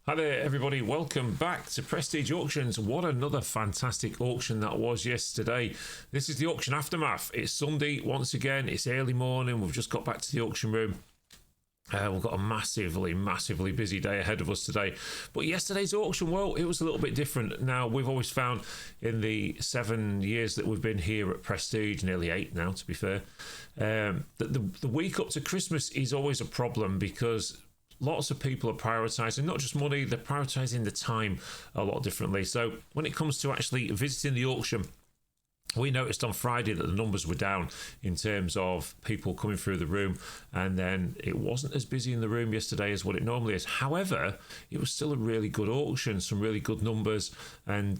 Hi there, everybody. Welcome back to Prestige Auctions. What another fantastic auction that was yesterday. This is the auction aftermath. It's Sunday once again. It's early morning. We've just got back to the auction room. We've got a massively busy day ahead of us today. But yesterday's auction, well, it was a little bit different. Now, we've always found in the 7 years that we've been here at Prestige, nearly 8 now, to be fair, that the week up to Christmas is always a problem because lots of people are prioritising not just money, they're prioritising the time a lot differently. So when it comes to actually visiting the auction, we noticed on Friday that the numbers were down in terms of people coming through the room, and then it wasn't as busy in the room yesterday as what it normally is. However, it was still a really good auction, some really good numbers, and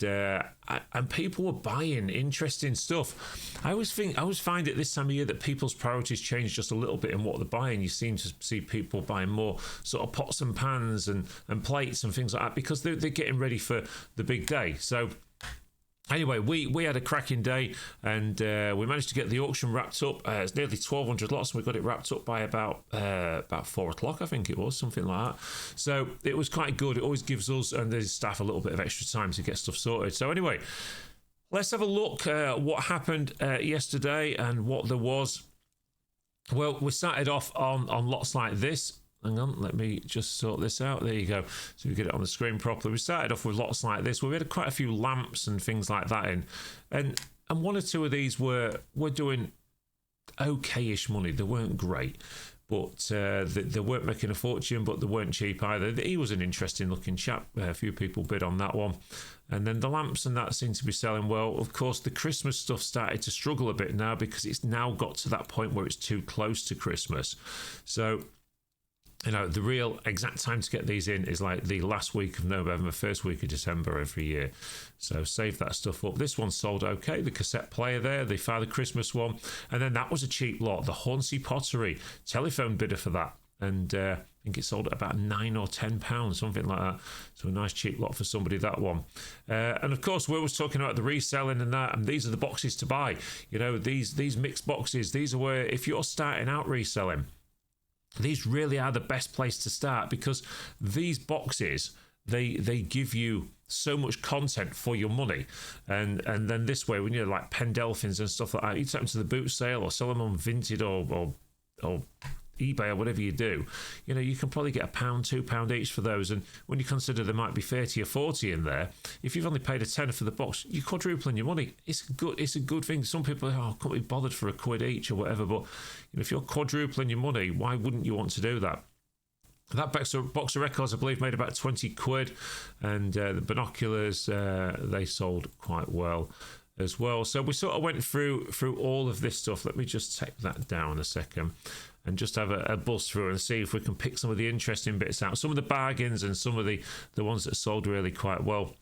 people were buying interesting stuff. I always find at this time of year that people's priorities change just a little bit in what they're buying. You seem to see people buying more sort of pots and pans and plates and things like that because they're getting ready for the big day. So anyway, we had a cracking day, and we managed to get the auction wrapped up. It's nearly 1,200 lots, and we got it wrapped up by about 4 o'clock, I think it was, something like that. So it was quite good. It always gives us and the staff a little bit of extra time to get stuff sorted. So anyway, let's have a look at what happened yesterday and what there was. Well, we started off on lots like this. Hang on, let me just sort this out. There you go. So we get it on the screen properly. We started off with lots like this. We had quite a few lamps and things like that in. And one or two of these were doing okay-ish money. They weren't great, but they weren't making a fortune, but they weren't cheap either. He was an interesting looking chap. A few people bid on that one. And then the lamps and that seemed to be selling well. Of course, the Christmas stuff started to struggle a bit now because it's now got to that point where it's too close to Christmas. So the real exact time to get these in is like the last week of November, first week of December every year. So save that stuff up. This one sold okay. The cassette player there, the Father Christmas one. And then that was a cheap lot. The Hornsey Pottery, telephone bidder for that. And I think it sold at about £9 or £10, something like that. So a nice cheap lot for somebody, that one. And of course, we was talking about the reselling and that. And these are the boxes to buy. These mixed boxes, these are where if you're starting out reselling, these really are the best place to start because these boxes, they give you so much content for your money. And then this way, when you're like Pendelphins and stuff like that, you take them to the boot sale or sell them on Vinted or eBay or whatever you do, you can probably get £1, £2 each for those. And when you consider there might be 30 or 40 in there, if you've only paid a tenner for the box, you're quadrupling your money. It's a good thing. Some people are, I can't be bothered for £1 each or whatever, but if you're quadrupling your money, why wouldn't you want to do that? That box of records, I believe, made about £20, and the binoculars, they sold quite well as well. So we sort of went through all of this stuff. Let me just take that down a second and just have a buzz through and see if we can pick some of the interesting bits out. Some of the bargains and some of the ones that sold really quite well.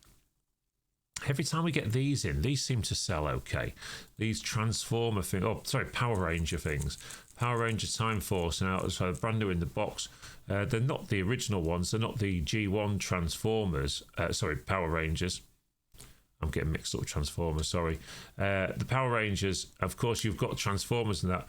Every time we get these in, these seem to sell okay. These Transformer things, Power Ranger things. Power Ranger Time Force, now so brand new in the box. They're not the original ones. They're not the G1 Transformers. Power Rangers. I'm getting mixed up with Transformers, sorry. The Power Rangers, of course, you've got Transformers and that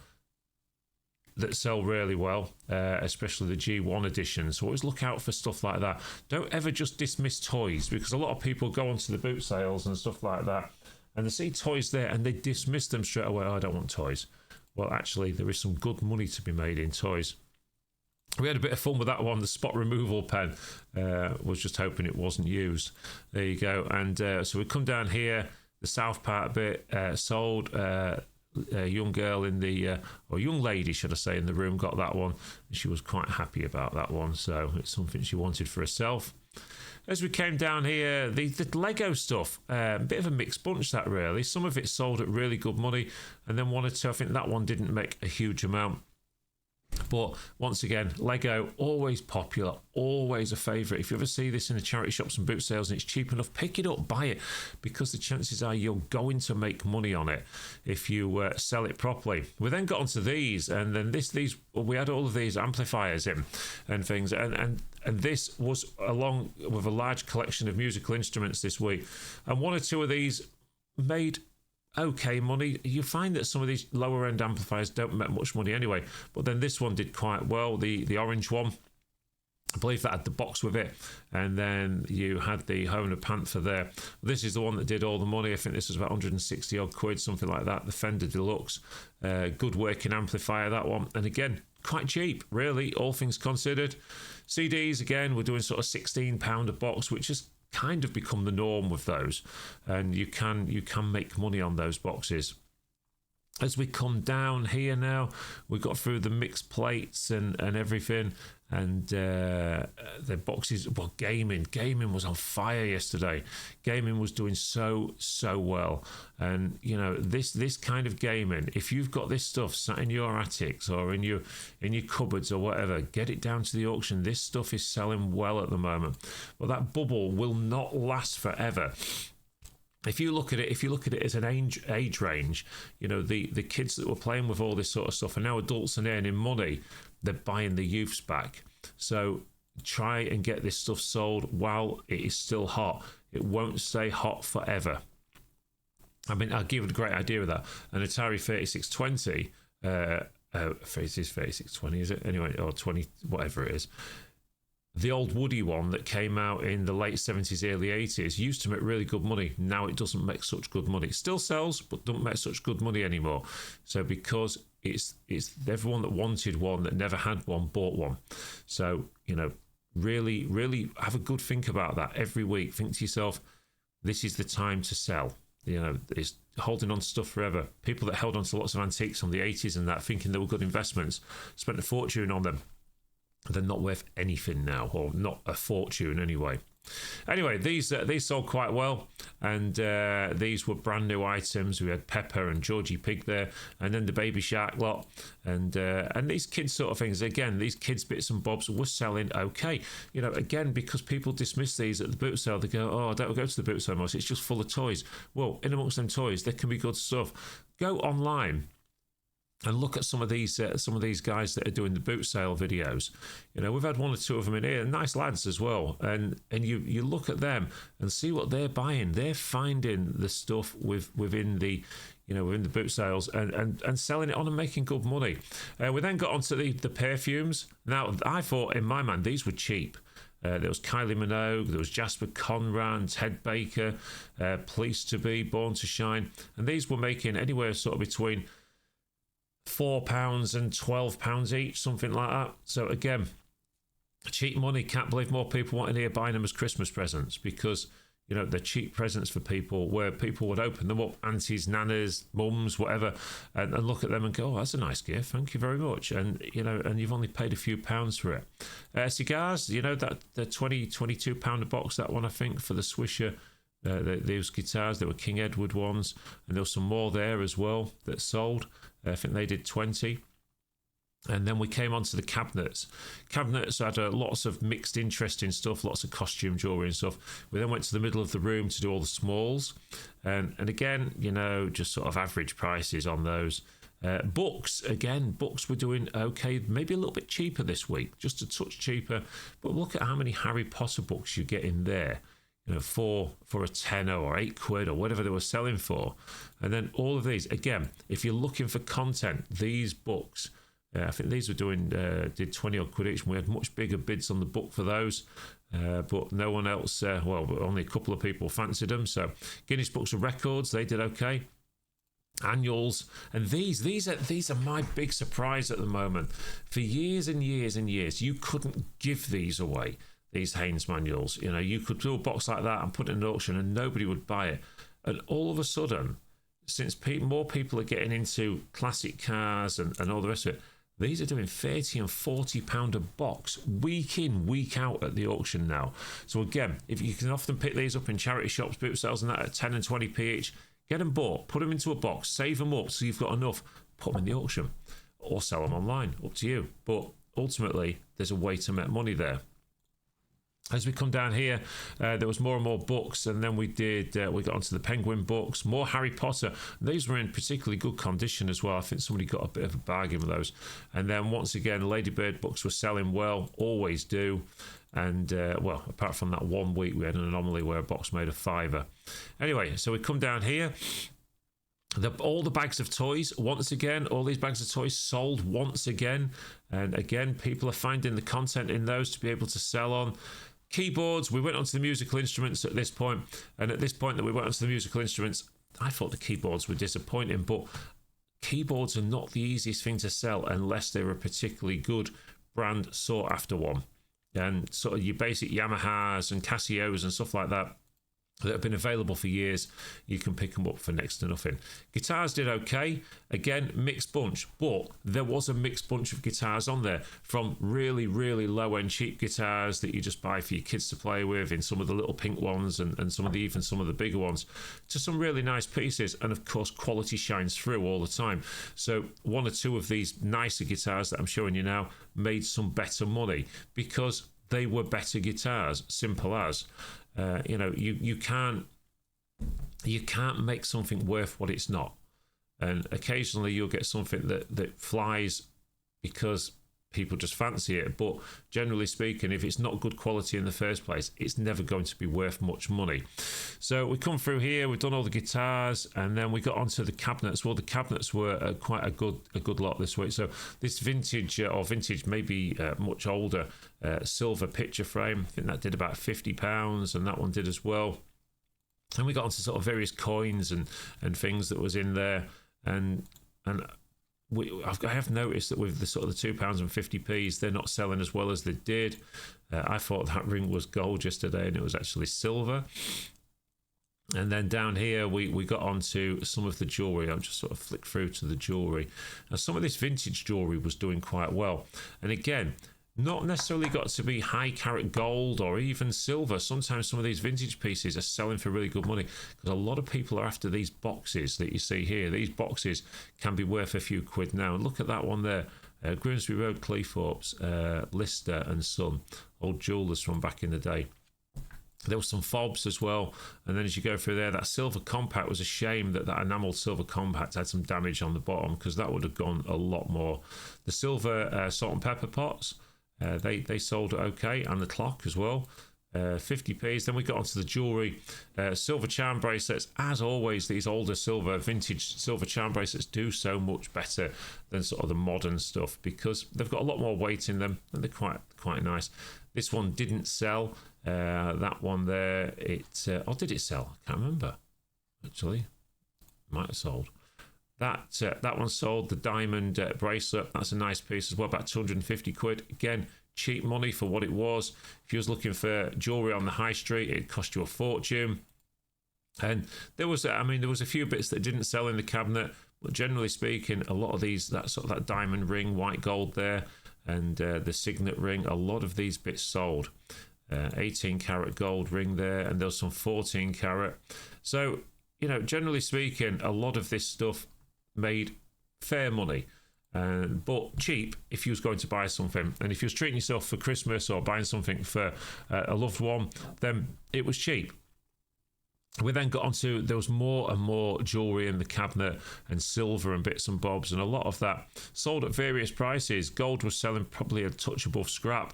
sell really well, especially the G1 edition. So always look out for stuff like that. Don't ever just dismiss toys, because a lot of people go onto the boot sales and stuff like that, and they see toys there and they dismiss them straight away. Oh, I don't want toys. Well, actually, there is some good money to be made in toys. We had a bit of fun with that one. The spot removal pen, was just hoping it wasn't used. There you go. And so we come down here, the south part bit, sold. A young girl or young lady, should I say, in the room got that one. And she was quite happy about that one. So it's something she wanted for herself. As we came down here, the Lego stuff, a bit of a mixed bunch that really. Some of it sold at really good money, and then one or two, I think that one didn't make a huge amount. But once again, Lego, always popular, always a favourite. If you ever see this in the charity shops and boot sales and it's cheap enough, pick it up, buy it, because the chances are you're going to make money on it if you sell it properly. We then got onto these, and then we had all of these amplifiers in and things, and this was along with a large collection of musical instruments this week, and one or two of these made okay money. You find that some of these lower end amplifiers don't make much money anyway, but then this one did quite well. The orange one, I believe that had the box with it, and then you had the Home and Panther there. This is the one that did all the money. I think this was about 160 odd quid, something like that. The Fender Deluxe, good working amplifier, that one, and again, quite cheap, really, all things considered. CDs again, we're doing sort of £16 a box, which has kind of become the norm with those, and you can make money on those boxes. As we come down here now, we got through the mixed plates and everything, and the boxes. Well, gaming was on fire yesterday. Gaming was doing so well, and you know, this kind of gaming, if you've got this stuff sat in your attics or in your cupboards or whatever, get it down to the auction. This stuff is selling well at the moment, but that bubble will not last forever. If you look at it as an age range, you know, the kids that were playing with all this sort of stuff are now adults and earning money. They're buying the youths back. So try and get this stuff sold while it is still hot. It won't stay hot forever. I mean, I'll give you a great idea of that. An Atari 3620, it is 3620, is it? Anyway, or 20, whatever it is. The old Woody one that came out in the late 70s, early 80s used to make really good money. Now it doesn't make such good money. It still sells, but doesn't make such good money anymore. So because it's everyone that wanted one that never had one bought one. So, you know, really have a good think about that every week. Think to yourself, this is the time to sell. You know, it's holding on to stuff forever. People that held on to lots of antiques from the 80s and that, thinking they were good investments, spent a fortune on them. They're not worth anything now, or not a fortune anyway. Anyway, these sold quite well, and these were brand new items. We had Pepper and Georgie Pig there, and then the Baby Shark lot, and these kids sort of things. Again, these kids bits and bobs were selling okay. You know, again, because people dismiss these at the boot sale, they go, "Oh, I don't go to the boot sale most. It's just full of toys." Well, in amongst them toys, there can be good stuff. Go online and look at some of these guys that are doing the boot sale videos. You know, we've had one or two of them in here, nice lads as well. And you look at them and see what they're buying. They're finding the stuff within the boot sales and selling it on and making good money. We then got onto the perfumes. Now, I thought in my mind these were cheap. There was Kylie Minogue, there was Jasper Conran, Ted Baker, Pleased to Be, Born to Shine, and these were making anywhere sort of between £4 and £12 each, something like that. So again, cheap money. Can't believe more people want in here buying them as Christmas presents, because you know they're cheap presents for people, where people would open them up, aunties, nanas, mums, whatever, and look at them and go, "Oh, that's a nice gift, thank you very much." And you know, and you've only paid a few pounds for it. Cigars, you know, that the £22 a box, that one I think, for the Swisher. Those guitars, there were King Edward ones, and there was some more there as well that sold. I think they did 20. And then we came on to the cabinets. Cabinets had lots of mixed, interesting stuff, lots of costume jewellery and stuff. We then went to the middle of the room to do all the smalls. And again, you know, just sort of average prices on those. Books, again, books were doing okay, maybe a little bit cheaper this week, just a touch cheaper. But look at how many Harry Potter books you get in there. You know, for a tenner or £8 or whatever they were selling for. And then all of these, again, if you're looking for content, these books, I think these were did 20 odd quid each, and we had much bigger bids on the book for those, but no one else, only a couple of people fancied them. So Guinness Books of Records, they did okay. Annuals, and these are my big surprise at the moment. For years and years and years, you couldn't give these away. These Haynes manuals, you know, you could do a box like that and put it in an auction and nobody would buy it. And all of a sudden, since more people are getting into classic cars and all the rest of it, these are doing £30 and £40 a box, week in, week out at the auction now. So again, if you can often pick these up in charity shops, boot sales and that at 10 and 20p each, get them bought, put them into a box, save them up so you've got enough, put them in the auction or sell them online, up to you. But ultimately, there's a way to make money there. As we come down here, there was more and more books, and then we got onto the Penguin books, more Harry Potter. These were in particularly good condition as well. I think somebody got a bit of a bargain with those. And then once again, Ladybird books were selling well, always do. And apart from that 1 week, we had an anomaly where a box made a £5. Anyway, so we come down here. All the bags of toys, once again, all these bags of toys sold once again. And again, people are finding the content in those to be able to sell on. Keyboards, we went on to the musical instruments at this point. And at this point that we went on to the musical instruments, I thought the keyboards were disappointing. But keyboards are not the easiest thing to sell unless they're a particularly good brand sought after one. And sort of your basic Yamahas and Casios and stuff like that have been available for years, you can pick them up for next to nothing. Guitars did okay. Again, mixed bunch, but there was a mixed bunch of guitars on there, from really, really low-end cheap guitars that you just buy for your kids to play with, in some of the little pink ones and some of the bigger ones, to some really nice pieces. And of course, quality shines through all the time. So one or two of these nicer guitars that I'm showing you now made some better money because they were better guitars, simple as. You can't make something worth what it's not. And occasionally you'll get something that flies because people just fancy it. But generally speaking, if it's not good quality in the first place, it's never going to be worth much money. So we come through here, we've done all the guitars, and then we got onto the cabinets. Well, the cabinets were quite a good lot this week. So this vintage, maybe much older, silver picture frame, I think that did about £50, and that one did as well. And we got onto sort of various coins and things that was in there, and I have noticed that with the sort of the £2.50, they're not selling as well as they did. I thought that ring was gold yesterday, and it was actually silver. And then down here, we got onto some of the jewellery. I'll just sort of flick through to the jewellery. Now, some of this vintage jewellery was doing quite well. And again, not necessarily got to be high carat gold or even silver. Sometimes some of these vintage pieces are selling for really good money because a lot of people are after these boxes that you see here. These boxes can be worth a few quid now. And look at that one there. Grimsby Road, Cleethorpes, Lister and Son, old jewellers from back in the day. There was some fobs as well. And then as you go through there, that silver compact was a shame that enamelled silver compact had some damage on the bottom, because that would have gone a lot more. The silver salt and pepper pots, they sold okay, and the clock as well, 50p's. Then we got onto the jewellery, silver charm bracelets. As always, these older vintage silver charm bracelets do so much better than sort of the modern stuff because they've got a lot more weight in them, and they're quite nice. This one didn't sell. That one there, did it sell? I can't remember. Actually, might have sold. That one sold. The diamond bracelet, that's a nice piece as well, about 250 quid. Again, cheap money for what it was. If you was looking for jewellery on the high street, it cost you a fortune. And there was a few bits that didn't sell in the cabinet, but generally speaking, a lot of these, that diamond ring, white gold there, and the signet ring, a lot of these bits sold. 18 karat gold ring there, and there was some 14 karat. So, generally speaking, a lot of this stuff made fair money, but cheap if you was going to buy something. And if you was treating yourself for Christmas or buying something for a loved one, then it was cheap. We then got onto, there was more and more jewellery in the cabinet and silver and bits and bobs, and a lot of that sold at various prices. Gold was selling probably a touch above scrap,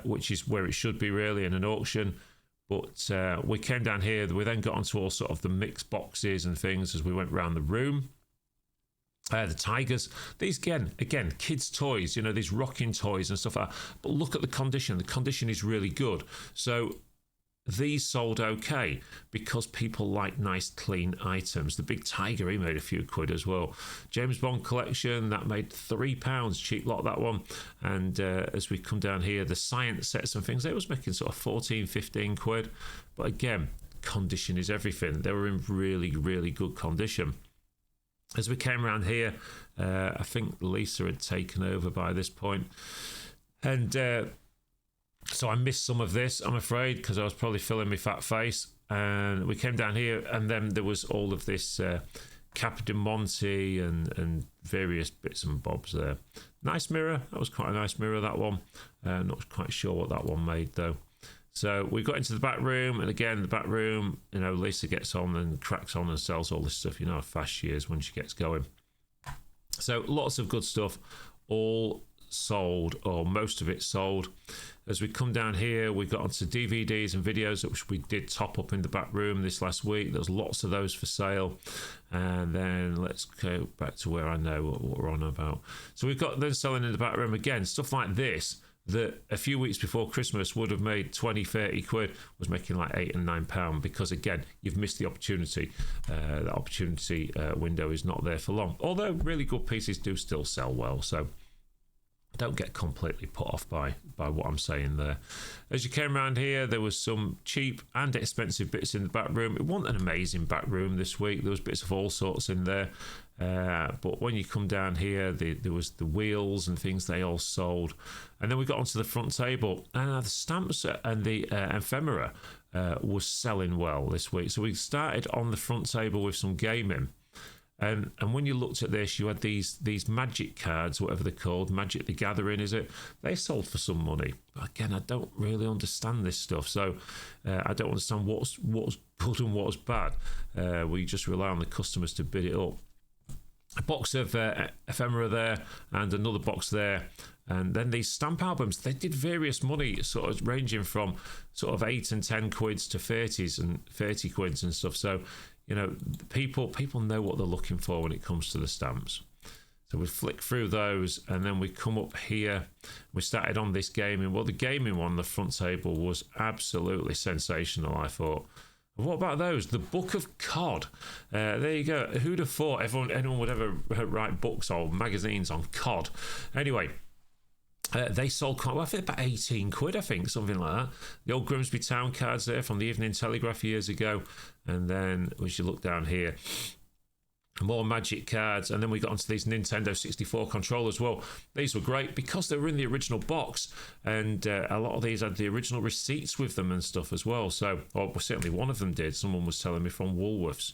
which is where it should be really in an auction. But we came down here, we then got onto all sort of the mixed boxes and things as we went around the room. The tigers, these again kids toys, these rocking toys and stuff like that. But look at the condition is really good. So these sold okay because people like nice clean items. The big tiger, he made a few quid as well. James Bond collection, that made £3, cheap lot, that one. And as we come down here, the science sets and things, they was making sort of 14, 15 quid. But again, condition is everything. They were in really, really good condition. As we came around here, I think Lisa had taken over by this point. And so I missed some of this, I'm afraid, because I was probably filling my fat face. And we came down here, and then there was all of this Captain Monte and various bits and bobs there. Nice mirror. That was quite a nice mirror, that one. Not quite sure what that one made, though. So we got into the back room, and again, the back room, Lisa gets on and cracks on and sells all this stuff. How fast she is when she gets going. So lots of good stuff, all sold, or most of it sold. As we come down here, we got onto DVDs and videos, which we did top up in the back room this last week. There's lots of those for sale. And then let's go back to where I know what we're on about. So we've got then selling in the back room again, stuff like this that a few weeks before Christmas would have made 20-30 quid, was making like £8 and £9, because again, you've missed the opportunity. That opportunity window is not there for long, although really good pieces do still sell well, so don't get completely put off by what I'm saying there. As you came around here, there was some cheap and expensive bits in the back room. It wasn't an amazing back room this week. There was bits of all sorts in there. But when you come down here, there was the wheels and things, they all sold. And then we got onto the front table, and the stamps and the ephemera was selling well this week. So we started on the front table with some gaming. And when you looked at this, you had these magic cards, whatever they're called, Magic the Gathering, is it? They sold for some money. But again, I don't really understand this stuff, so I don't understand what's good and what's bad. We just rely on the customers to bid it up. A box of ephemera there, and another box there. And then these stamp albums, they did various money, sort of ranging from sort of 8 and 10 quids to 30s and 30 quids and stuff. So, you know, people know what they're looking for when it comes to the stamps. So we flick through those, and then we come up here. We started on this gaming. Well, the gaming one, the front table, was absolutely sensational, I thought. What about those? The Book of COD. There you go. Who'd have thought anyone would ever write books or magazines on COD? Anyway, they sold quite well. I think about 18 quid, I think, something like that. The old Grimsby Town cards there from the Evening Telegraph years ago. And then, as you look down here, more Magic cards, and then we got onto these Nintendo 64 controllers. Well, these were great because they were in the original box, and a lot of these had the original receipts with them and stuff as well. So, or certainly one of them did. Someone was telling me from Woolworths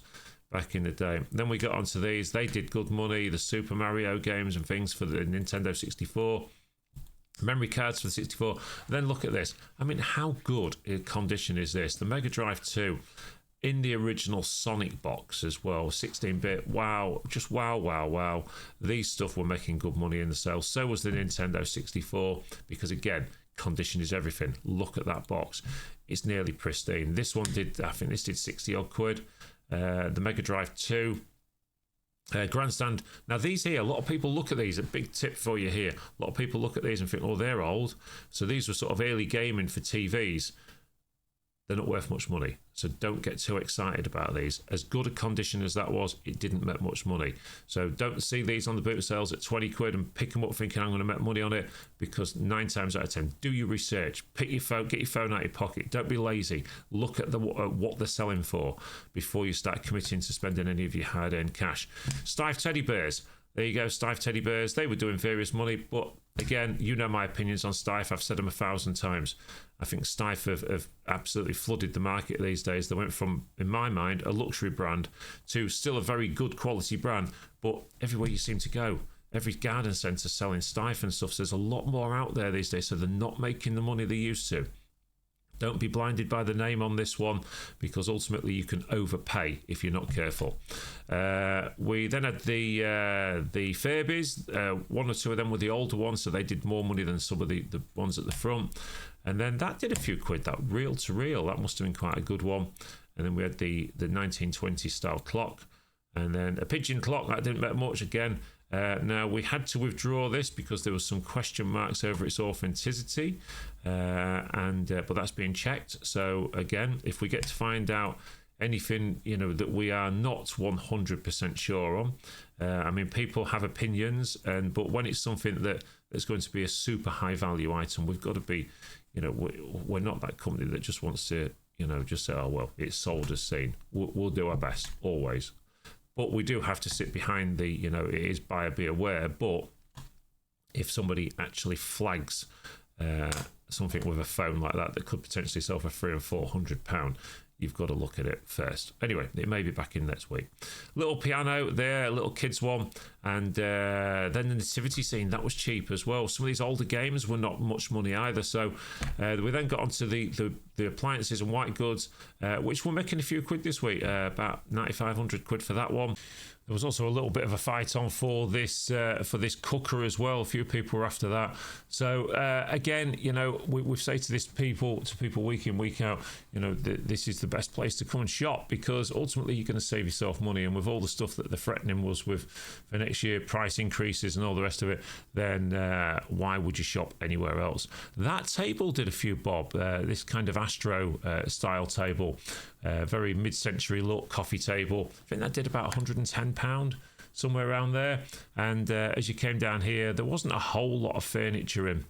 back in the day. Then we got onto these. They did good money. The Super Mario games and things for the Nintendo 64. Memory cards for the 64. Then look at this. I mean, how good a condition is this? The Mega Drive 2 in the original Sonic box as well, 16-bit. Wow, just wow. These stuff were making good money in the sales. So was the Nintendo 64, because again, condition is everything. Look at that box. It's nearly pristine. This one did, I think this did 60 odd quid. The Mega Drive 2. Grandstand. Now these here, a lot of people look at these. A big tip for you here. A lot of people look at these and think, oh, they're old. So these were sort of early gaming for TVs. They're not worth much money. So don't get too excited about these. As good a condition as that was, it didn't make much money. So don't see these on the boot sales at 20 quid and pick them up thinking I'm going to make money on it, because 9 times out of 10, do your research. Pick your phone, get your phone out of your pocket. Don't be lazy. Look at what they're selling for before you start committing to spending any of your hard-earned cash. Steiff teddy bears. There you go, Steiff teddy bears. They were doing various money, but again, you know my opinions on Steiff. I've said them 1,000 times. I think Steiff have absolutely flooded the market these days. They went from, in my mind, a luxury brand to still a very good quality brand, but everywhere you seem to go, every garden centre selling Steiff and stuff. So there's a lot more out there these days, so they're not making the money they used to. Don't be blinded by the name on this one, because ultimately you can overpay if you're not careful. We then had the Furbies. One or two of them were the older ones, so they did more money than some of the ones at the front. And then that did a few quid, that reel to reel. That must have been quite a good one. And then we had the 1920 style clock. And then a pigeon clock, that didn't make much again. Now, we had to withdraw this because there was some question marks over its authenticity, but that's being checked. So again, if we get to find out anything, you know, that we are not 100% sure on, I mean, people have opinions, but when it's something that's going to be a super high value item, we've got to be, you know, we're not that company that just wants to, you know, just say, oh well, it's sold as seen. We'll do our best always. But we do have to sit behind the, you know, it is buyer be aware. But if somebody actually flags something with a phone like that could potentially sell for £300 and £400, you've got to look at it first. Anyway, it may be back in next week. Little piano there, a little kids one, and then the nativity scene, that was cheap as well. Some of these older games were not much money either. So we then got onto the the appliances and white goods, which were making a few quid this week, about 9,500 quid for that one. There was also a little bit of a fight on for this cooker as well. A few people were after that. So again, you know, we say to people week in, week out, you know, this is the best place to come and shop, because ultimately you're going to save yourself money. And with all the stuff that they're threatening us with for next year, price increases and all the rest of it, then why would you shop anywhere else? That table did a few bob. This kind of Astro style table, very mid-century look coffee table. I think that did about £110, somewhere around there. And as you came down here, there wasn't a whole lot of furniture in.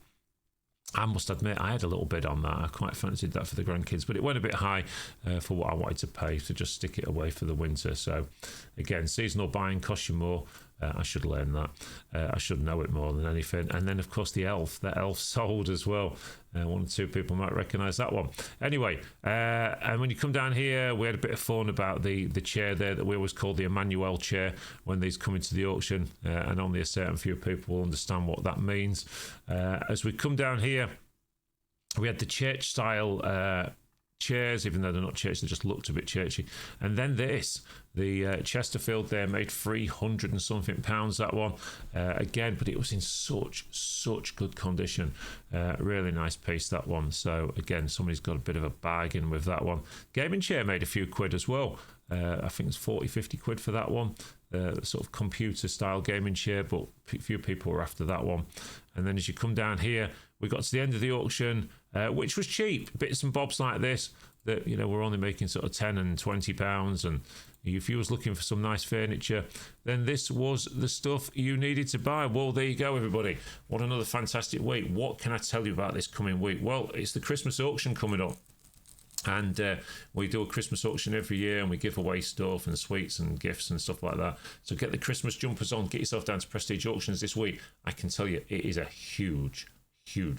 I must admit, I had a little bit on that. I quite fancied that for the grandkids, but it went a bit high for what I wanted to pay to just stick it away for the winter. So again, seasonal buying costs you more. I should learn that. I should know it more than anything. And then, of course, the elf. The elf sold as well. One or two people might recognise that one. Anyway, and when you come down here, we had a bit of fun about the chair there that we always call the Emmanuel chair when these come into the auction. And only a certain few people will understand what that means. As we come down here, we had the church-style chairs, even though they're not church, they just looked a bit churchy. And then this, the Chesterfield there, made 300 and something pounds, that one, again, but it was in such good condition. Really nice piece, that one. So again, somebody's got a bit of a bargain with that one. Gaming chair made a few quid as well. I think it's 40-50 quid for that one. Sort of computer style gaming chair, but a few people were after that one. And then as you come down here, we got to the end of the auction, which was cheap. Bits and bobs like this that, you know, we're only making sort of £10 and £20. And if you was looking for some nice furniture, then this was the stuff you needed to buy. Well, there you go, everybody. What another fantastic week. What can I tell you about this coming week? Well, it's the Christmas auction coming up. And we do a Christmas auction every year, and we give away stuff and sweets and gifts and stuff like that. So get the Christmas jumpers on. Get yourself down to Prestige Auctions this week. I can tell you, it is a huge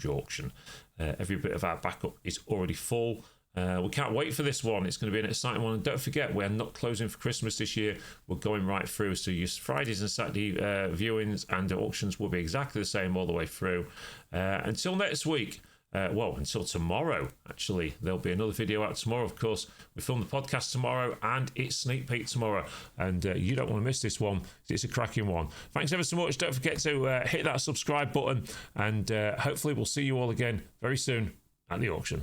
auction. Every bit of our backup is already full. We can't wait for this one. It's going to be an exciting one. And don't forget, we're not closing for Christmas this year. We're going right through. So your Fridays and Saturday viewings and auctions will be exactly the same all the way through. Until next week. Until tomorrow, actually. There'll be another video out tomorrow, of course. We film the podcast tomorrow, and it's Sneak Peek tomorrow. And you don't want to miss this one. It's a cracking one. Thanks ever so much. Don't forget to hit that subscribe button, and hopefully we'll see you all again very soon at the auction.